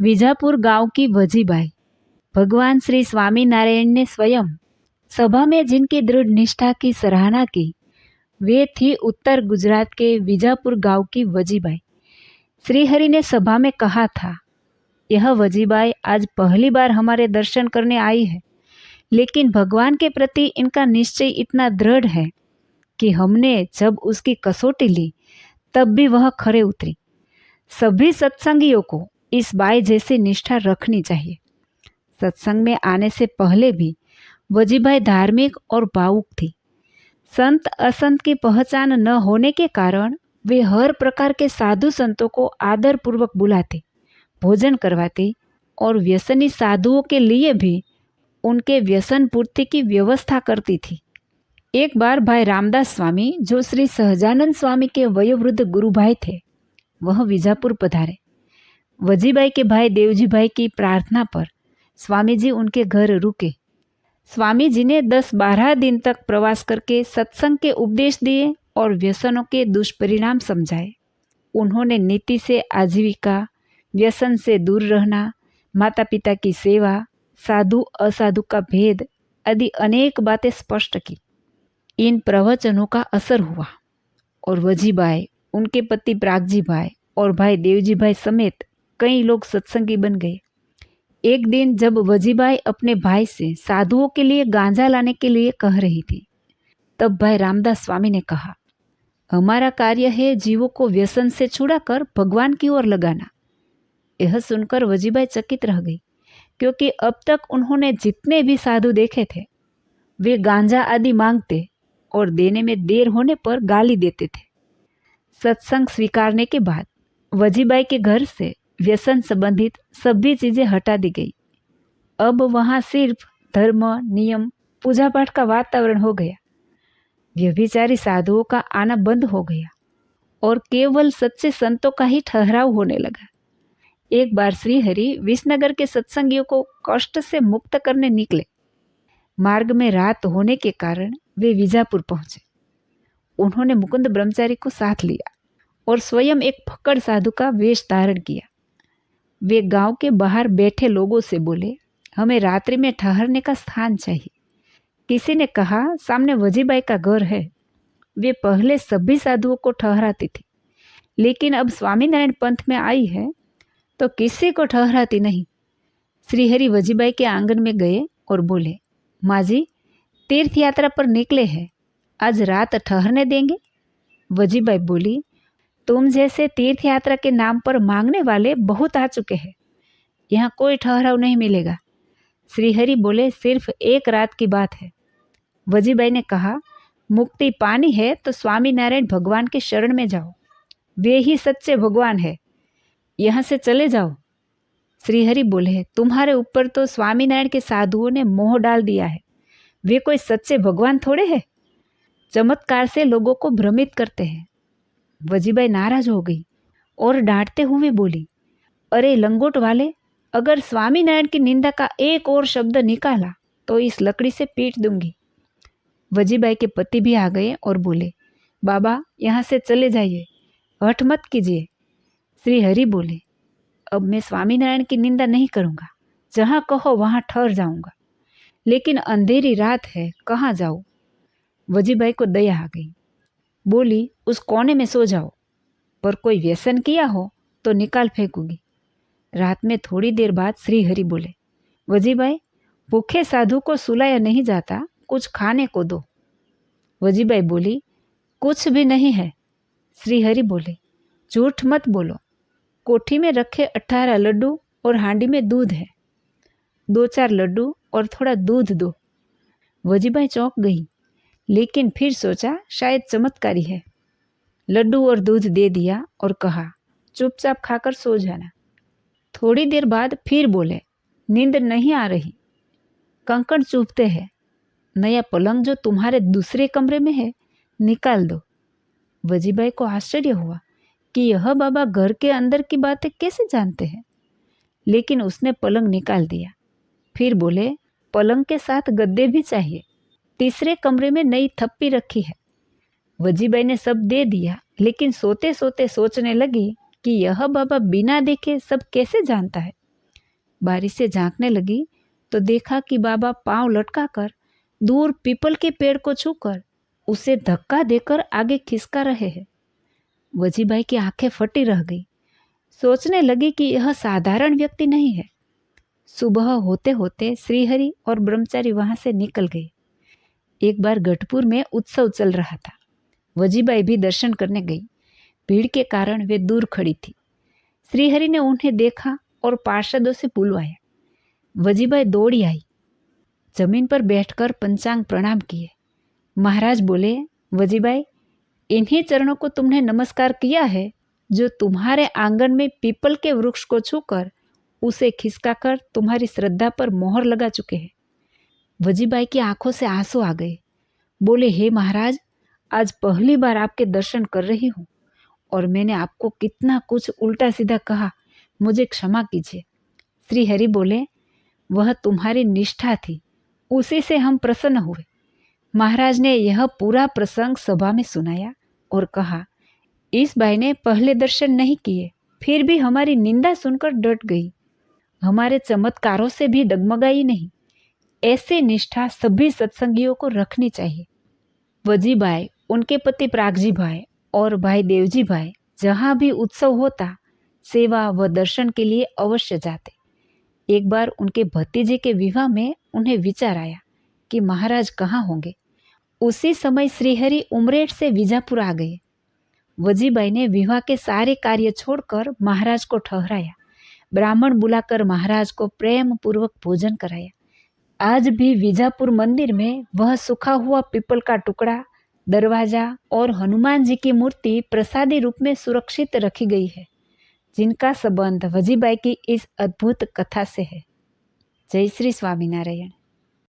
बीजापुर गांव की वजीबाई। भगवान श्री स्वामीनारायण ने स्वयं सभा में जिनकी दृढ़ निष्ठा की सराहना की, वे थी उत्तर गुजरात के बीजापुर गांव की वजीबाई। श्रीहरि ने सभा में कहा था, यह वजीबाई आज पहली बार हमारे दर्शन करने आई है, लेकिन भगवान के प्रति इनका निश्चय इतना दृढ़ है कि हमने जब उसकी कसौटी ली तब भी वह खरे उतरी। सभी सत्संगियों को इस बाई जैसी निष्ठा रखनी चाहिए। सत्संग में आने से पहले भी वजीबाई धार्मिक और भावुक थी। संत असंत की पहचान न होने के कारण वे हर प्रकार के साधु संतों को आदर पूर्वक बुलाते, भोजन करवाती और व्यसनी साधुओं के लिए भी उनके व्यसन पूर्ति की व्यवस्था करती थी। एक बार भाई रामदास स्वामी, जो श्री सहजानंद स्वामी के वयोवृद्ध गुरु भाई थे, वह बीजापुर पधारे। वजीबाई के भाई देवजी भाई की प्रार्थना पर स्वामी जी उनके घर रुके। स्वामी जी ने 10-12 दिन तक प्रवास करके सत्संग के उपदेश दिए और व्यसनों के दुष्परिणाम समझाए। उन्होंने नीति से आजीविका, व्यसन से दूर रहना, माता पिता की सेवा, साधु असाधु का भेद आदि अनेक बातें स्पष्ट की। इन प्रवचनों का असर हुआ और वजीबाई, उनके पति प्रागजी भाई और भाई देवजी भाई समेत कई लोग सत्संगी बन गए। एक दिन जब वजीबाई अपने भाई से साधुओं के लिए गांजा लाने के लिए कह रही थी, तब भाई रामदास स्वामी ने कहा, हमारा कार्य है जीवों को व्यसन से छुड़ाकर भगवान की ओर लगाना। यह सुनकर वजीबाई चकित रह गई, क्योंकि अब तक उन्होंने जितने भी साधु देखे थे वे गांजा आदि मांगते और देने में देर होने पर गाली देते थे। सत्संग स्वीकारने के बाद वजीबाई के घर से व्यसन संबंधित सभी चीजें हटा दी गई। अब वहां सिर्फ धर्म, नियम, पूजा पाठ का वातावरण हो गया। व्यभिचारी साधुओं का आना बंद हो गया और केवल सच्चे संतों का ही ठहराव होने लगा। एक बार श्रीहरि विसनगर के सत्संगियों को कष्ट से मुक्त करने निकले। मार्ग में रात होने के कारण वे बीजापुर पहुंचे। उन्होंने मुकुंद ब्रह्मचारी को साथ लिया और स्वयं एक फक्कड़ साधु का वेश धारण किया। वे गांव के बाहर बैठे लोगों से बोले, हमें रात्रि में ठहरने का स्थान चाहिए। किसी ने कहा, सामने वजीबाई का घर है। वे पहले सभी साधुओं को ठहराती थी, लेकिन अब स्वामीनारायण पंथ में आई है तो किसी को ठहराती नहीं। श्रीहरि वजीबाई के आंगन में गए और बोले, माँ जी, तीर्थ यात्रा पर निकले हैं, आज रात ठहरने देंगे? वजीबाई बोली, तुम जैसे तीर्थ यात्रा के नाम पर मांगने वाले बहुत आ चुके हैं, यहाँ कोई ठहराव नहीं मिलेगा। श्रीहरि बोले, सिर्फ एक रात की बात है। वजीबाई ने कहा, मुक्ति पानी है तो स्वामीनारायण भगवान के शरण में जाओ, वे ही सच्चे भगवान है, यहाँ से चले जाओ। श्रीहरि बोले, तुम्हारे ऊपर तो स्वामीनारायण के साधुओं ने मोह डाल दिया है, वे कोई सच्चे भगवान थोड़े हैं, चमत्कार से लोगों को भ्रमित करते हैं। वजीबाई नाराज हो गई और डांटते हुए बोली, अरे लंगोट वाले, अगर स्वामीनारायण की निंदा का एक और शब्द निकाला तो इस लकड़ी से पीट दूंगी। वजीबाई के पति भी आ गए और बोले, बाबा यहाँ से चले जाइए, हठ मत कीजिए। श्रीहरि बोले, अब मैं स्वामीनारायण की निंदा नहीं करूँगा, जहाँ कहो वहाँ ठहर जाऊँगा, लेकिन अंधेरी रात है, कहाँ जाऊँ? वजीबाई को दया आ गई, बोली, उस कोने में सो जाओ, पर कोई व्यसन किया हो तो निकाल फेंकूंगी। रात में थोड़ी देर बाद श्रीहरि बोले, वजीबाई, भूखे साधु को सुलाया नहीं जाता, कुछ खाने को दो। वजीबाई बोली, कुछ भी नहीं है। श्रीहरि बोले, झूठ मत बोलो, कोठी में रखे 18 लड्डू और हांडी में दूध है, 2-4 लड्डू और थोड़ा दूध दो। वजीबाई चौंक गई, लेकिन फिर सोचा शायद चमत्कारी है। लड्डू और दूध दे दिया और कहा, चुपचाप खाकर सो जाना। थोड़ी देर बाद फिर बोले, नींद नहीं आ रही, कंकड़ चुभते हैं, नया पलंग जो तुम्हारे दूसरे कमरे में है निकाल दो। वजीबाई को आश्चर्य हुआ कि यह बाबा घर के अंदर की बातें कैसे जानते हैं, लेकिन उसने पलंग निकाल दिया। फिर बोले, पलंग के साथ गद्दे भी चाहिए, तीसरे कमरे में नई थप्पी रखी है। वजीबाई ने सब दे दिया, लेकिन सोते सोते सोचने लगी कि यह बाबा बिना देखे सब कैसे जानता है। बारी से झांकने लगी तो देखा कि बाबा पांव लटकाकर दूर पीपल के पेड़ को छूकर उसे धक्का देकर आगे खिसका रहे हैं। वजीबाई की आंखें फटी रह गई। सोचने लगी कि यह साधारण व्यक्ति नहीं है। सुबह होते होते श्रीहरि और ब्रह्मचारी वहां से निकल गए। एक बार गढ़पुर में उत्सव चल रहा था। वजीबाई भी दर्शन करने गई। भीड़ के कारण वे दूर खड़ी थी। श्रीहरि ने उन्हें देखा और पार्षदों से बुलवाया। वजीबाई दौड़ी आई, जमीन पर बैठकर पंचांग प्रणाम किए। महाराज बोले, वजीबाई, इन्हीं चरणों को तुमने नमस्कार किया है जो तुम्हारे आंगन में पीपल के वृक्ष को छूकर उसे खिसकाकर तुम्हारी श्रद्धा पर मोहर लगा चुके हैं। वजीबाई की आंखों से आंसू आ गए। बोले, हे महाराज, आज पहली बार आपके दर्शन कर रही हूँ और मैंने आपको कितना कुछ उल्टा सीधा कहा, मुझे क्षमा कीजिए। श्री हरि बोले, वह तुम्हारी निष्ठा थी, उसी से हम प्रसन्न हुए। महाराज ने यह पूरा प्रसंग सभा में सुनाया और कहा, इस बाई ने पहले दर्शन नहीं किए, फिर भी हमारी निंदा सुनकर डट गई, हमारे चमत्कारों से भी डगमगाई नहीं। ऐसी निष्ठा सभी सत्संगियों को रखनी चाहिए। वजीबाई, उनके पति प्रागजी भाई और भाई देवजी भाई जहाँ भी उत्सव होता, सेवा व दर्शन के लिए अवश्य जाते। एक बार उनके भतीजे के विवाह में उन्हें विचार आया कि महाराज कहाँ होंगे। उसी समय श्रीहरि उमरेठ से विजापुर आ गए। वजीबाई ने विवाह के सारे कार्य छोड़कर महाराज को ठहराया। ब्राह्मण बुलाकर महाराज को प्रेम पूर्वक भोजन कराया। आज भी विजापुर मंदिर में वह सूखा हुआ पीपल का टुकड़ा, दरवाजा और हनुमान जी की मूर्ति प्रसादी रूप में सुरक्षित रखी गई है, जिनका संबंध वजीबाई की इस अद्भुत कथा से है। जय श्री स्वामीनारायण।